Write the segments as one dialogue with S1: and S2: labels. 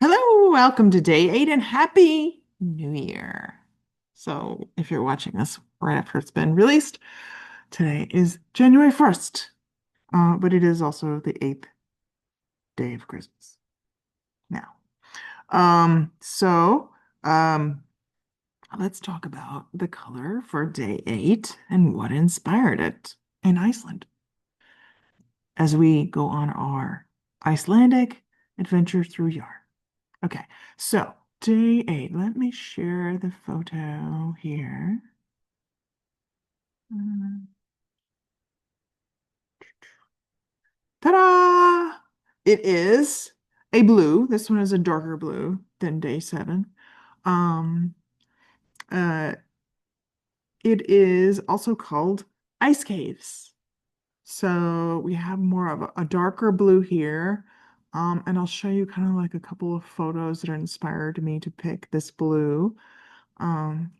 S1: Hello, welcome to day 8 and happy New Year. So, if you're watching this right after it's been released, today is January 1st, but it is also the 8th day of Christmas now. Um, so, um, let's talk about the color for day 8 and what inspired it in Iceland as we go on our Icelandic adventure through yarn. Okay, so day 8. Let me share the photo here. Mm. Ta-da! It is a blue. This one is a darker blue than day 7. Um, uh, it is also called ice caves. So we have more of a darker blue here. And I'll show you kind of like a couple of photos that inspired me to pick this blue. Here, I'm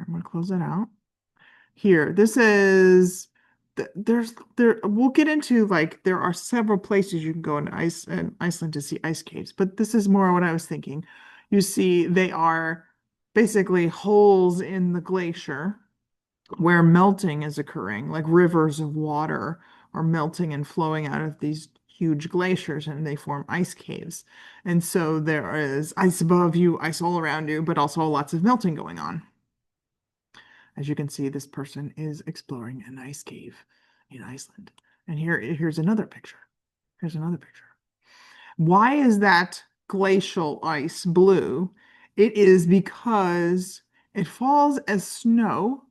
S1: gonna close that out. Here, this is we'll get into like there are several places you can go in Iceland to see ice caves, but this is more what I was thinking. You see, they are basically holes in the glacier where melting is occurring, like rivers of water are melting and flowing out of these huge glaciers and they form ice caves. And so there is ice above you, ice all around you, but also lots of melting going on. As you can see, this person is exploring an ice cave in Iceland. And here's another picture. Here's another picture. Why is that glacial ice blue? It is because it falls as snow,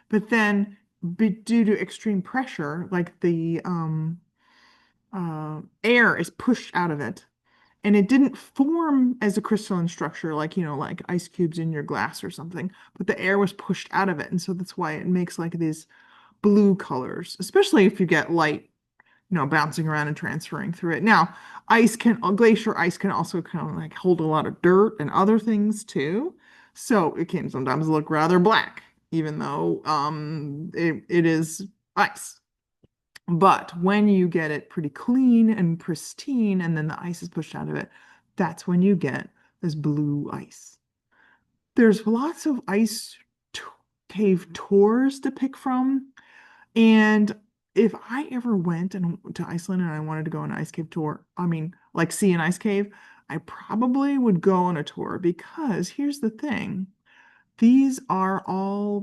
S1: but then due to extreme pressure, like the air is pushed out of it. And it didn't form as a crystalline structure, like, like ice cubes in your glass or something, but the air was pushed out of it. And so that's why it makes like these blue colors, especially if you get light, bouncing around and transferring through it. Now, glacier ice can also kind of like hold a lot of dirt and other things too. So it can sometimes look rather black, even though it is ice. But when you get it pretty clean and pristine, and then the ice is pushed out of it, that's when you get this blue ice. There's lots of t- cave tours to pick from. And if I ever went to Iceland and I wanted to go on an ice cave tour, I mean, like see an ice cave, I probably would go on a tour because here's the thing. These are all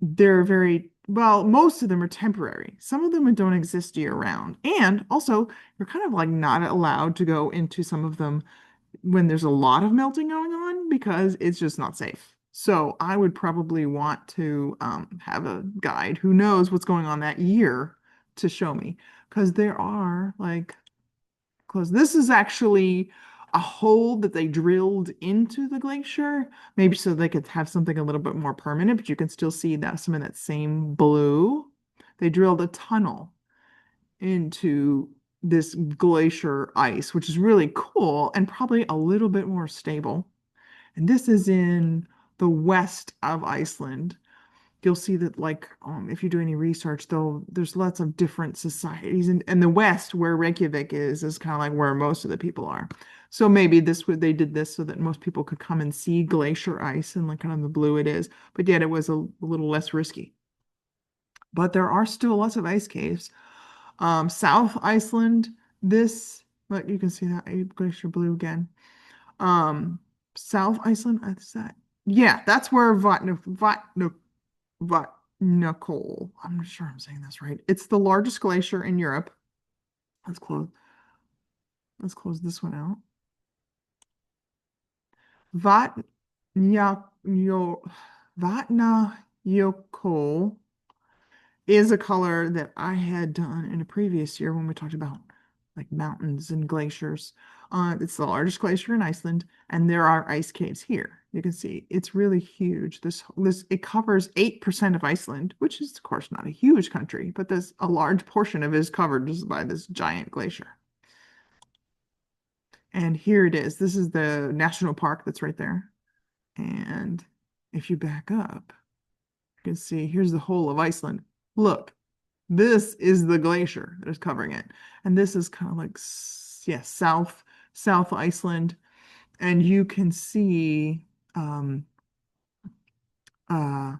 S1: they're very, well, most of them are temporary. Some of them don't exist year round. And also, you're kind of like not allowed to go into some of them when there's a lot of melting going on because it's just not safe. So I would probably want to have a guide who knows what's going on that year to show me because there are like close. This is actually a hole that they drilled into the glacier, maybe so they could have something a little bit more permanent, but you can still see that some of that same blue. They drilled a tunnel into this glacier ice, which is really cool and probably a little bit more stable. And this is in the west of Iceland. You'll see that like if you do any research though there's lots of different societies and the west where Reykjavik is kind of like where most of the people are, so maybe they did this so that most people could come and see glacier ice and like kind of the blue it is, but yet it was a little less risky. But there are still lots of ice caves. South Iceland, this, but you can see that glacier blue again. um South Iceland, is that, yeah, that's where Vatnajökull. I'm not sure I'm saying this right. It's the largest glacier in Europe. Let's close. Let's close this one out. Vatnajökull Vatnajökull is a color that I had done in a previous year when we talked about like mountains and glaciers. It's the largest glacier in Iceland, and there are ice caves here. You can see it's really huge. This it covers 8% of Iceland, which is of course not a huge country, but there's a large portion of it is covered just by this giant glacier. And here it is. This is the national park that's right there. And if you back up, you can see here's the whole of Iceland. Look, this is the glacier that is covering it. And this is kind of like yes, South Iceland, and you can see um, uh,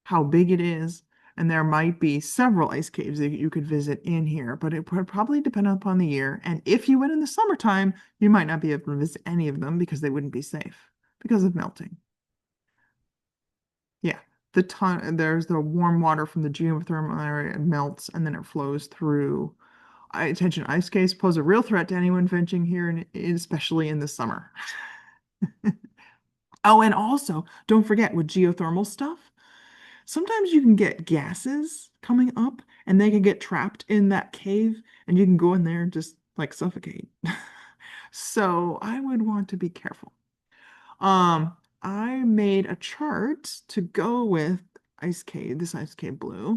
S1: how big it is. And there might be several ice caves that you could visit in here, but it would probably depend upon the year. And if you went in the summertime, you might not be able to visit any of them because they wouldn't be safe because of melting. Yeah, there's the warm water from the geothermal area melts and then it flows through. Attention, ice caves pose a real threat to anyone venturing here, and especially in the summer. Oh, and also, don't forget with geothermal stuff, sometimes you can get gases coming up and they can get trapped in that cave and you can go in there and just like suffocate. So I would want to be careful. I made a chart to go with this ice cave blue.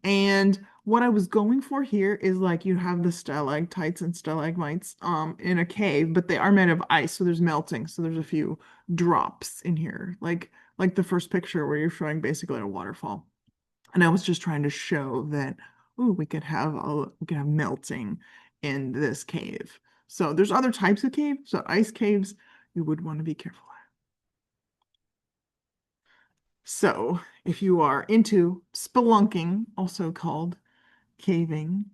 S1: And what I was going for here is like you have the stalactites and stalagmites in a cave, but they are made of ice, so there's melting. So there's a few drops in here, like the first picture where you're showing basically a waterfall. And I was just trying to show that, oh, we could have melting in this cave. So there's other types of caves. So ice caves, you would want to be careful. So if you are into spelunking, also called caving,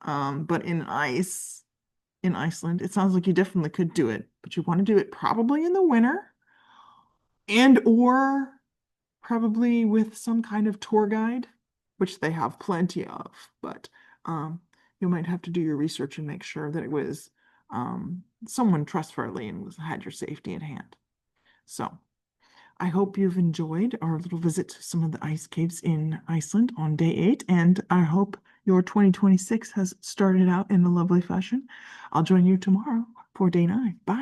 S1: but in Iceland, it sounds like you definitely could do it, but you want to do it probably in the winter and or probably with some kind of tour guide, which they have plenty of, but um, you might have to do your research and make sure that it was someone trustworthy and had your safety at hand. So I hope you've enjoyed our little visit to some of the ice caves in Iceland on day 8, and I hope your 2026 has started out in a lovely fashion. I'll join you tomorrow for day 9. Bye.